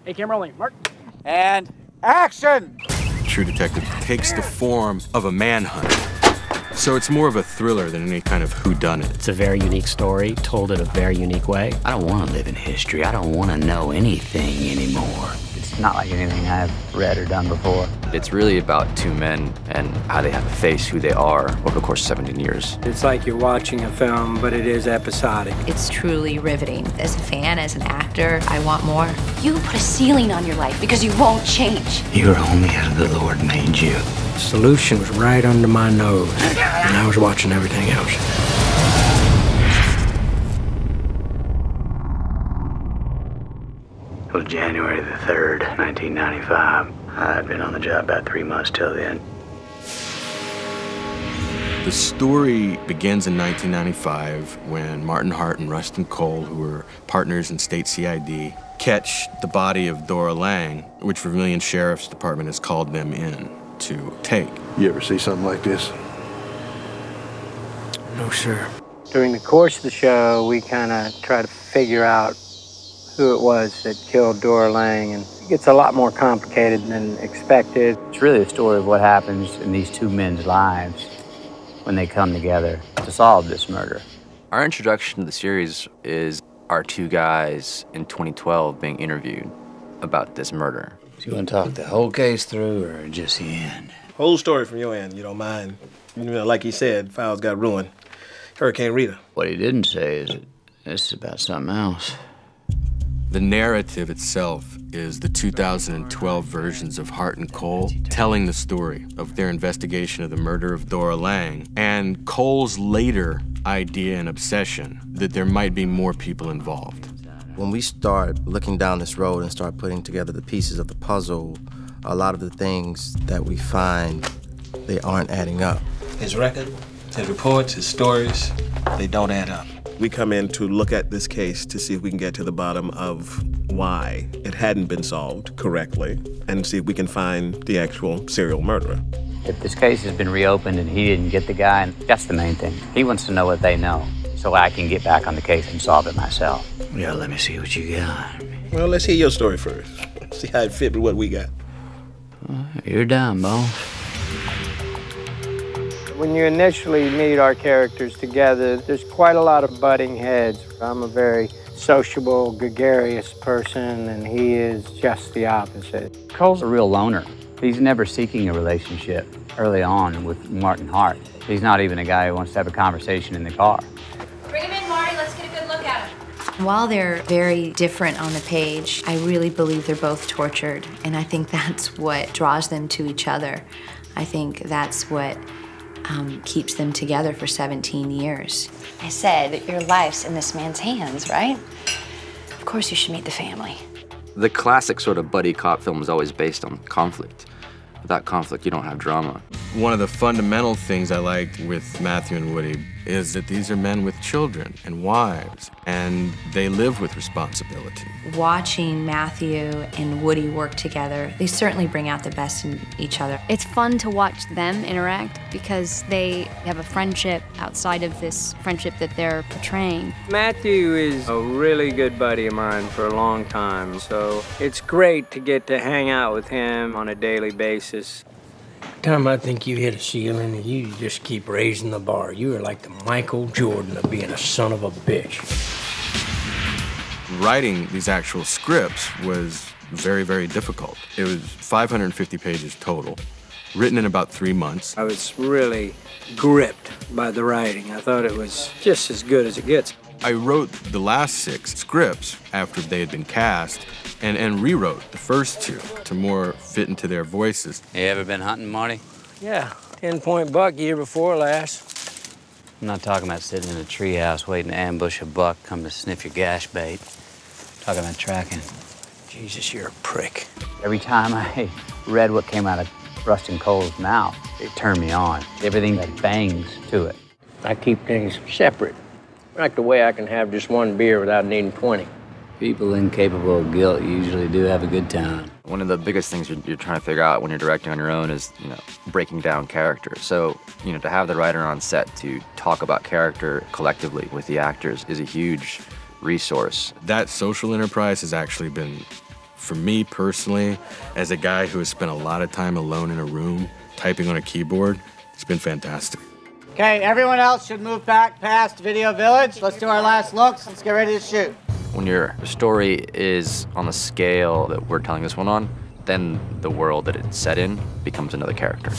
Hey, camera rolling. Mark. And action! True Detective takes the form of a manhunt. So it's more of a thriller than any kind of whodunit. It's a very unique story, told in a very unique way. I don't want to live in history. I don't want to know anything anymore. It's not like anything I've read or done before. It's really about two men and how they have to face who they are over the course of 17 years. It's like you're watching a film, but it is episodic. It's truly riveting. As a fan, as an actor, I want more. You put a ceiling on your life because you won't change. You're only as the Lord made you. The solution was right under my nose, and I was watching everything else. It was January the 3rd, 1995. I'd been on the job about 3 months till then. The story begins in 1995 when Martin Hart and Rustin Cole, who were partners in state CID, catch the body of Dora Lang, which Vermillion Sheriff's Department has called them in to take. You ever see something like this? No, sir. During the course of the show, we kind of try to figure out who it was that killed Dora Lang, and it gets a lot more complicated than expected. It's really a story of what happens in these two men's lives when they come together to solve this murder. Our introduction to the series is our two guys in 2012 being interviewed about this murder. Do you want to talk the whole case through or just the end? Whole story from your end, you don't mind. You know, like he said, files got ruined. Hurricane Rita. What he didn't say is that this is about something else. The narrative itself is the 2012 versions of Hart and Cole telling the story of their investigation of the murder of Dora Lang and Cole's later idea and obsession that there might be more people involved. When we start looking down this road and start putting together the pieces of the puzzle, a lot of the things that we find, they aren't adding up. His record, his reports, his stories, they don't add up. We come in to look at this case to see if we can get to the bottom of why it hadn't been solved correctly and see if we can find the actual serial murderer. If this case has been reopened and he didn't get the guy, that's the main thing. He wants to know what they know so I can get back on the case and solve it myself. Yeah, let me see what you got. Well, let's hear your story first. See how it fit with what we got. You're done, boss. When you initially meet our characters together, there's quite a lot of butting heads. I'm a very sociable, gregarious person, and he is just the opposite. Cole's a real loner. He's never seeking a relationship early on with Martin Hart. He's not even a guy who wants to have a conversation in the car. Bring him in, Marty. Let's get a good look at him. While they're very different on the page, I really believe they're both tortured, and I think that's what draws them to each other. I think that's what keeps them together for 17 years. I said, your life's in this man's hands, right? Of course you should meet the family. The classic sort of buddy cop film is always based on conflict. Without conflict, you don't have drama. One of the fundamental things I liked with Matthew and Woody is that these are men with children and wives, and they live with responsibility. Watching Matthew and Woody work together, they certainly bring out the best in each other. It's fun to watch them interact because they have a friendship outside of this friendship that they're portraying. Matthew is a really good buddy of mine for a long time, so it's great to get to hang out with him on a daily basis. Time I think you hit a ceiling, you just keep raising the bar. You are like the Michael Jordan of being a son of a bitch. Writing these actual scripts was very, very difficult. It was 550 pages total, written in about 3 months. I was really gripped by the writing. I thought it was just as good as it gets. I wrote the last 6 scripts after they had been cast and rewrote the first 2 to more fit into their voices. You ever been hunting, Marty? Yeah, 10-point buck year before last. I'm not talking about sitting in a treehouse waiting to ambush a buck come to sniff your gash bait. I'm talking about tracking. Jesus, you're a prick. Every time I read what came out of Rustin Cole's mouth, it turned me on. Everything that bangs to it. I keep things separate. Like the way I can have just one beer without needing 20. People incapable of guilt usually do have a good time. One of the biggest things you're trying to figure out when you're directing on your own is, breaking down character. So, to have the writer on set to talk about character collectively with the actors is a huge resource. That social enterprise has actually been For me personally, as a guy who has spent a lot of time alone in a room, typing on a keyboard, it's been fantastic. Okay, everyone else should move back past Video Village. Let's do our last looks. Let's get ready to shoot. When your story is on the scale that we're telling this one on, then the world that it's set in becomes another character.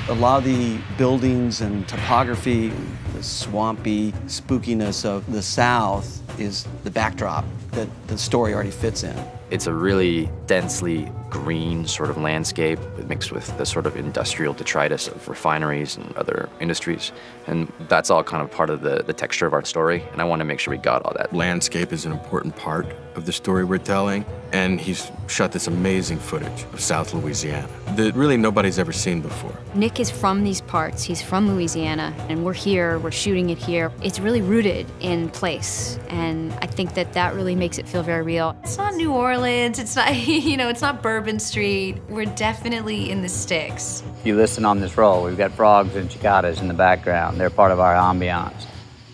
A lot of the buildings and topography, the swampy spookiness of the South is the backdrop that the story already fits in. It's a really densely green sort of landscape mixed with the sort of industrial detritus of refineries and other industries. And that's all kind of part of the texture of our story, and I want to make sure we got all that. Landscape is an important part of the story we're telling, and he's shot this amazing footage of South Louisiana that really nobody's ever seen before. Nick is from these parts. He's from Louisiana, and we're here, we're shooting it here. It's really rooted in place, and I think that that really makes it feel very real. It's not New Orleans, it's not, you know, it's not Bourbon Street. We're definitely in the sticks. If you listen on this roll, we've got frogs and cicadas in the background. They're part of our ambiance.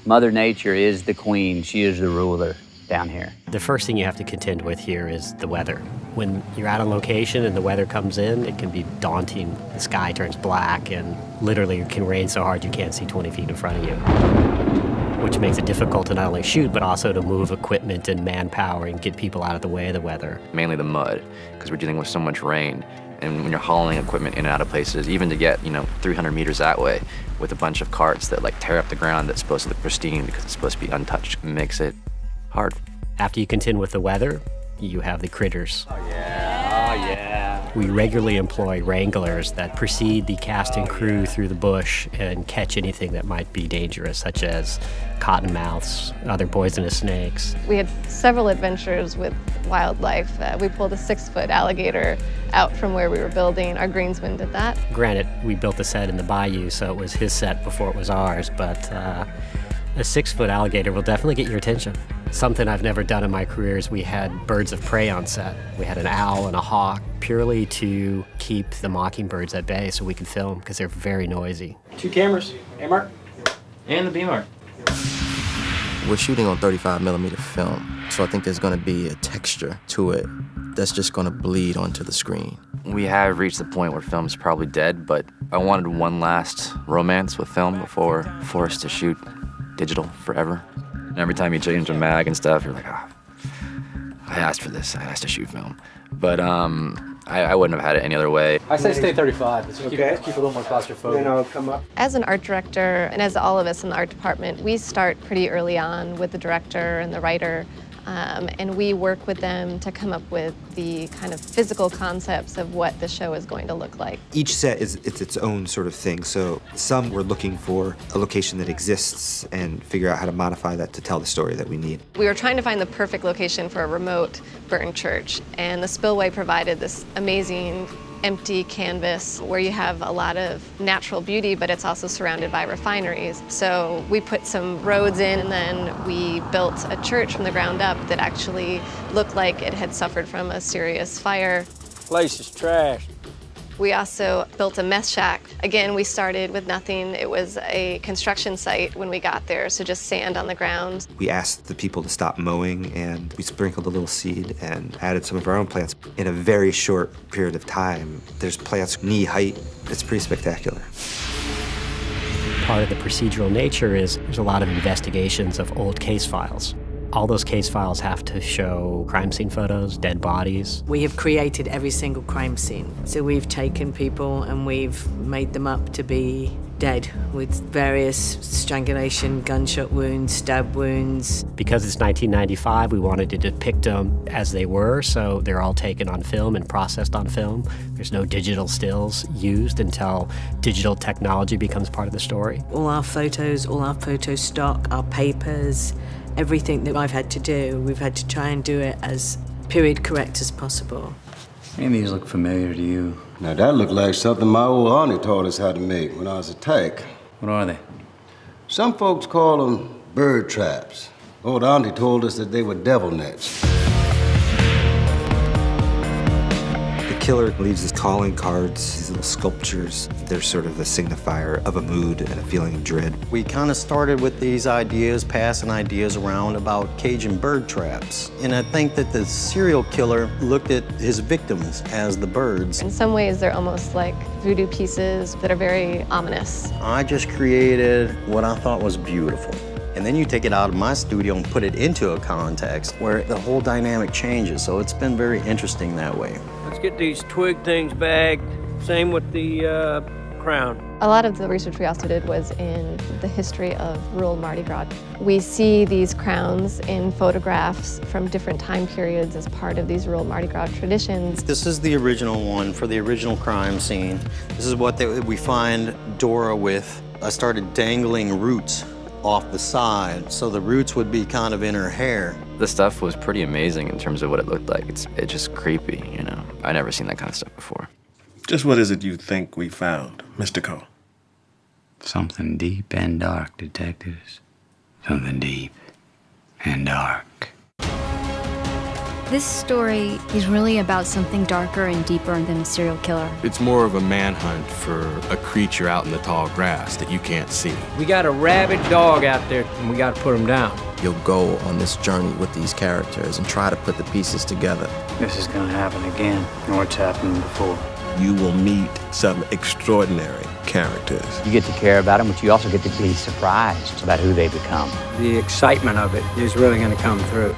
Mother Nature is the queen. She is the ruler down here. The first thing you have to contend with here is the weather. When you're at a location and the weather comes in, it can be daunting. The sky turns black and literally it can rain so hard you can't see 20 feet in front of you, which makes it difficult to not only shoot, but also to move equipment and manpower and get people out of the way of the weather. Mainly the mud, because we're dealing with so much rain. And when you're hauling equipment in and out of places, even to get, 300 meters that way with a bunch of carts that like tear up the ground that's supposed to look pristine because it's supposed to be untouched, makes it hard. After you contend with the weather, you have the critters. Oh yeah, oh yeah. We regularly employ wranglers that precede the cast and crew through the bush and catch anything that might be dangerous, such as cottonmouths, other poisonous snakes. We had several adventures with wildlife. We pulled a 6-foot alligator out from where we were building. Our greensman did that. Granted, we built the set in the bayou, so it was his set before it was ours, but a 6-foot alligator will definitely get your attention. Something I've never done in my career is we had birds of prey on set. We had an owl and a hawk purely to keep the mockingbirds at bay so we could film because they're very noisy. 2 cameras. A mark. And the B mark. We're shooting on 35mm film, so I think there's going to be a texture to it that's just going to bleed onto the screen. We have reached the point where film's probably dead, but I wanted one last romance with film before forced to shoot digital forever. And every time you change a mag and stuff, you're like, I asked for this. I asked to shoot film. But I wouldn't have had it any other way. I say stay 35. Let's keep a little more claustrophobic. Then I'll come up. As an art director, and as all of us in the art department, we start pretty early on with the director and the writer, and we work with them to come up with the kind of physical concepts of what the show is going to look like. Each set is its own sort of thing, so some we're looking for a location that exists and figure out how to modify that to tell the story that we need. We were trying to find the perfect location for a remote burned church, and the spillway provided this amazing empty canvas where you have a lot of natural beauty, but it's also surrounded by refineries. So we put some roads in, and then we built a church from the ground up that actually looked like it had suffered from a serious fire. Place is trashed. We also built a mess shack. Again, we started with nothing. It was a construction site when we got there, so just sand on the ground. We asked the people to stop mowing, and we sprinkled a little seed and added some of our own plants. In a very short period of time, there's plants knee height. It's pretty spectacular. Part of the procedural nature is there's a lot of investigations of old case files. All those case files have to show crime scene photos, dead bodies. We have created every single crime scene. So we've taken people and we've made them up to be dead with various strangulation, gunshot wounds, stab wounds. Because it's 1995, we wanted to depict them as they were, so they're all taken on film and processed on film. There's no digital stills used until digital technology becomes part of the story. All our photos, all our photo stock, our papers, everything that I've had to do, we've had to try and do it as period correct as possible. Any of these look familiar to you? Now that looked like something my old auntie taught us how to make when I was a tyke. What are they? Some folks call them bird traps. Old auntie told us that they were devil nets. The killer leaves his calling cards, these little sculptures. They're sort of a signifier of a mood and a feeling of dread. We kind of started with these ideas, passing ideas around about caging bird traps. And I think that the serial killer looked at his victims as the birds. In some ways, they're almost like voodoo pieces that are very ominous. I just created what I thought was beautiful. And then you take it out of my studio and put it into a context where the whole dynamic changes. So it's been very interesting that way. Let's get these twig things bagged. Same with the crown. A lot of the research we also did was in the history of rural Mardi Gras. We see these crowns in photographs from different time periods as part of these rural Mardi Gras traditions. This is the original one for the original crime scene. This is what we find Dora with. I started dangling roots off the side, so the roots would be kind of in her hair. The stuff was pretty amazing in terms of what it looked like. It's just creepy, you know. I never seen that kind of stuff before. Just what is it you think we found, Mr. Cole? Something deep and dark, detectives. Something deep and dark. This story is really about something darker and deeper than a serial killer. It's more of a manhunt for a creature out in the tall grass that you can't see. We got a rabid dog out there, and we got to put him down. You'll go on this journey with these characters and try to put the pieces together. This is gonna happen again, or it's happened before. You will meet some extraordinary characters. You get to care about them, but you also get to be surprised about who they become. The excitement of it is really going to come through.